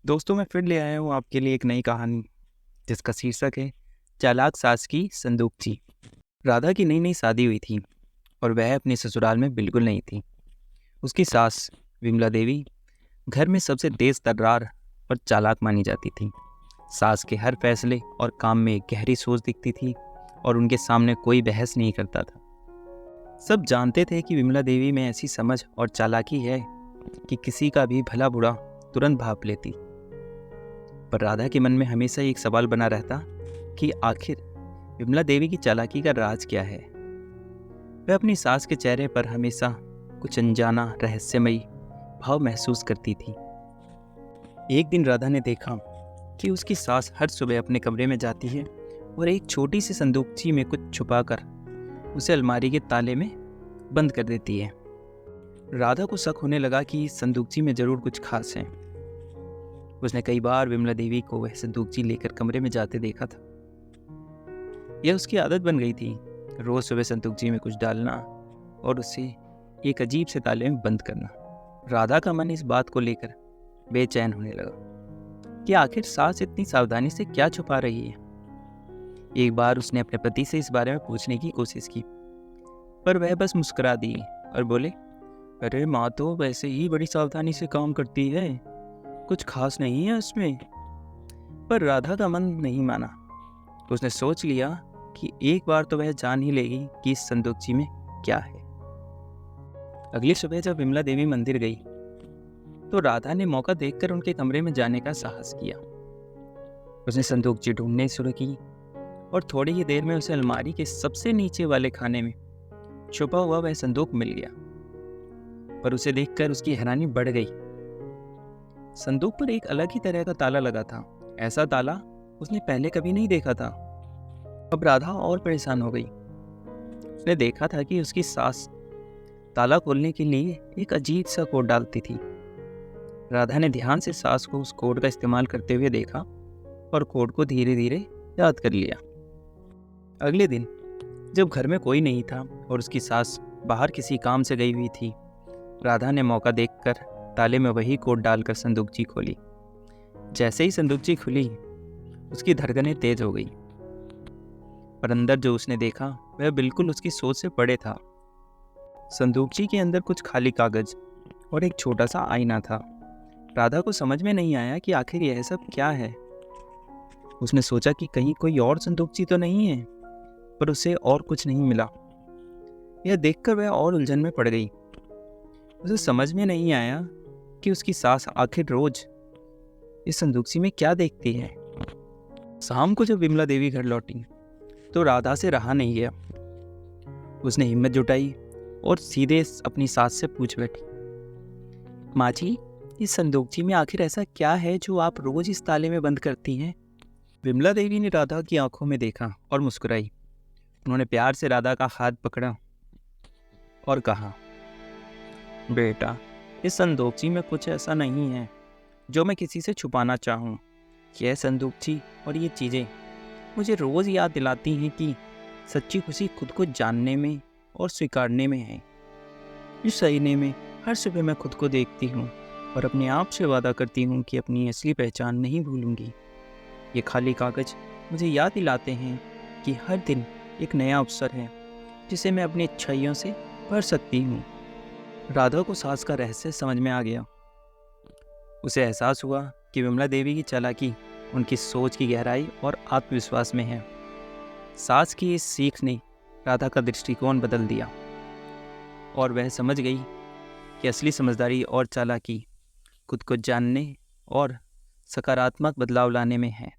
दोस्तों, मैं फिर ले आया हूँ आपके लिए एक नई कहानी जिसका शीर्षक है चालाक सास की संदूकची। राधा की नई नई शादी हुई थी और वह अपने ससुराल में बिल्कुल नहीं थी। उसकी सास विमला देवी घर में सबसे तेज तर्रार और चालाक मानी जाती थी। सास के हर फैसले और काम में एक गहरी सोच दिखती थी और उनके सामने कोई बहस नहीं करता था। सब जानते थे कि विमला देवी में ऐसी समझ और चालाकी है कि किसी का भी भला बुरा तुरंत भाप लेती। पर राधा के मन में हमेशा एक सवाल बना रहता कि आखिर विमला देवी की चालाकी का राज क्या है। वह अपनी सास के चेहरे पर हमेशा कुछ अनजाना रहस्यमयी भाव महसूस करती थी। एक दिन राधा ने देखा कि उसकी सास हर सुबह अपने कमरे में जाती है और एक छोटी सी संदूकची में कुछ छुपाकर उसे अलमारी के ताले में बंद कर देती है। राधा को शक होने लगा कि इस संदूकची में जरूर कुछ खास है। उसने कई बार विमला देवी को वह संदूकची लेकर कमरे में जाते देखा था। यह उसकी आदत बन गई थी, रोज सुबह संदूकची में कुछ डालना और उसे एक अजीब से ताले में बंद करना। राधा का मन इस बात को लेकर बेचैन होने लगा कि आखिर सास इतनी सावधानी से क्या छुपा रही है। एक बार उसने अपने पति से इस बारे में पूछने की कोशिश की, पर वह बस मुस्कुरा दी और बोले, अरे माँ तो वैसे ही बड़ी सावधानी से काम करती है, कुछ खास नहीं है उसमें। पर राधा का मन नहीं माना। उसने सोच लिया कि एक बार तो वह जान ही लेगी कि इस संदूकची में क्या है। अगली सुबह जब विमला देवी मंदिर गई तो राधा ने मौका देखकर उनके कमरे में जाने का साहस किया। उसने संदूकची ढूंढनी शुरू की और थोड़ी ही देर में उसे अलमारी के सबसे नीचे वाले खाने में छुपा हुआ वह संदूक मिल गया। पर उसे देखकर उसकी हैरानी बढ़ गई। संदूक पर एक अलग ही तरह का ताला लगा था। ऐसा ताला उसने पहले कभी नहीं देखा था। अब राधा और परेशान हो गई। उसने देखा था कि उसकी सास ताला खोलने के लिए एक अजीब सा कोड डालती थी। राधा ने ध्यान से सास को उस कोड का इस्तेमाल करते हुए देखा और कोड को धीरे धीरे याद कर लिया। अगले दिन जब घर में कोई नहीं था और उसकी सास बाहर किसी काम से गई हुई थी, राधा ने मौका देखकर ताले में वही कोड डालकर संदूकची खोली। जैसे ही संदूकची खुली, उसकी धड़कनें तेज हो गई। पर अंदर जो उसने देखा वह बिल्कुल उसकी सोच से परे था। संदूकची के अंदर कुछ खाली कागज और एक छोटा सा आईना था। राधा को समझ में नहीं आया कि आखिर यह सब क्या है। उसने सोचा कि कहीं कोई और संदूकची तो नहीं है, पर उसे और कुछ नहीं मिला। यह देखकर वह और उलझन में पड़ गई। उसे समझ में नहीं आया कि उसकी सास आखिर रोज इस संदूकची में क्या देखती है। शाम को जब विमला देवी घर लौटी तो राधा से रहा नहीं गया। उसने हिम्मत जुटाई और सीधे अपनी सास से पूछ बैठी, माँ जी, इस संदूकची में आखिर ऐसा क्या है जो आप रोज इस ताले में बंद करती हैं? विमला देवी ने राधा की आंखों में देखा और मुस्कुराई। उन्होंने प्यार से राधा का हाथ पकड़ा और कहा, बेटा, इस संदूकची में कुछ ऐसा नहीं है जो मैं किसी से छुपाना चाहूँ। यह संदूकची और ये चीज़ें मुझे रोज़ याद दिलाती हैं कि सच्ची खुशी खुद को जानने में और स्वीकारने में है। इस आईने में हर सुबह मैं खुद को देखती हूँ और अपने आप से वादा करती हूँ कि अपनी असली पहचान नहीं भूलूंगी। ये खाली कागज मुझे याद दिलाते हैं कि हर दिन एक नया अवसर है जिसे मैं अपनी अच्छाइयों से भर सकती हूँ। राधा को सास का रहस्य समझ में आ गया। उसे एहसास हुआ कि विमला देवी की चालाकी उनकी सोच की गहराई और आत्मविश्वास में है। सास की इस सीख ने राधा का दृष्टिकोण बदल दिया और वह समझ गई कि असली समझदारी और चालाकी खुद को जानने और सकारात्मक बदलाव लाने में है।